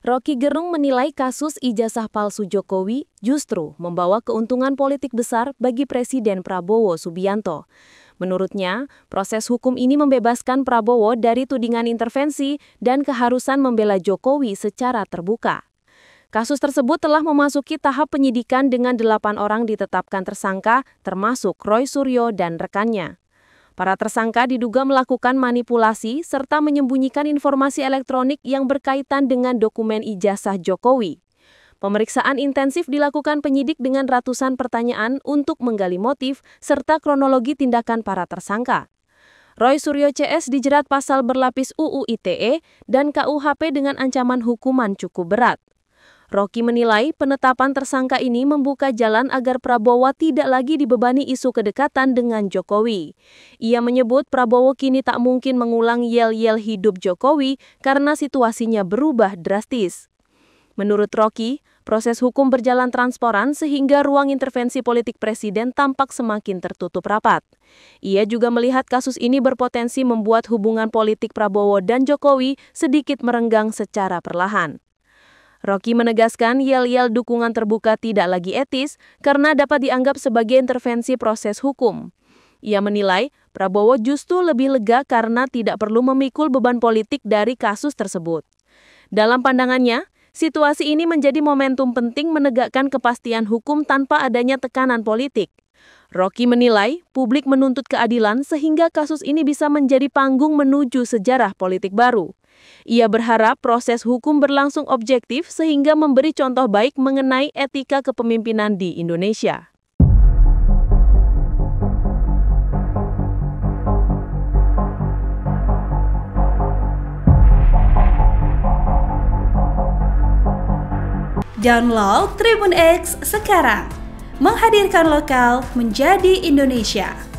Rocky Gerung menilai kasus ijazah palsu Jokowi justru membawa keuntungan politik besar bagi Presiden Prabowo Subianto. Menurutnya, proses hukum ini membebaskan Prabowo dari tudingan intervensi dan keharusan membela Jokowi secara terbuka. Kasus tersebut telah memasuki tahap penyidikan dengan 8 orang ditetapkan tersangka, termasuk Roy Suryo dan rekannya. Para tersangka diduga melakukan manipulasi serta menyembunyikan informasi elektronik yang berkaitan dengan dokumen ijazah Jokowi. Pemeriksaan intensif dilakukan penyidik dengan ratusan pertanyaan untuk menggali motif serta kronologi tindakan para tersangka. Roy Suryo CS dijerat pasal berlapis UU ITE dan KUHP dengan ancaman hukuman cukup berat. Rocky menilai penetapan tersangka ini membuka jalan agar Prabowo tidak lagi dibebani isu kedekatan dengan Jokowi. Ia menyebut Prabowo kini tak mungkin mengulang yel-yel hidup Jokowi karena situasinya berubah drastis. Menurut Rocky, proses hukum berjalan transparan sehingga ruang intervensi politik presiden tampak semakin tertutup rapat. Ia juga melihat kasus ini berpotensi membuat hubungan politik Prabowo dan Jokowi sedikit merenggang secara perlahan. Rocky menegaskan yel-yel dukungan terbuka tidak lagi etis karena dapat dianggap sebagai intervensi proses hukum. Ia menilai Prabowo justru lebih lega karena tidak perlu memikul beban politik dari kasus tersebut. Dalam pandangannya, situasi ini menjadi momentum penting menegakkan kepastian hukum tanpa adanya tekanan politik. Rocky menilai publik menuntut keadilan sehingga kasus ini bisa menjadi panggung menuju sejarah politik baru. Ia berharap proses hukum berlangsung objektif sehingga memberi contoh baik mengenai etika kepemimpinan di Indonesia. Download Tribun X sekarang, menghadirkan lokal menjadi Indonesia.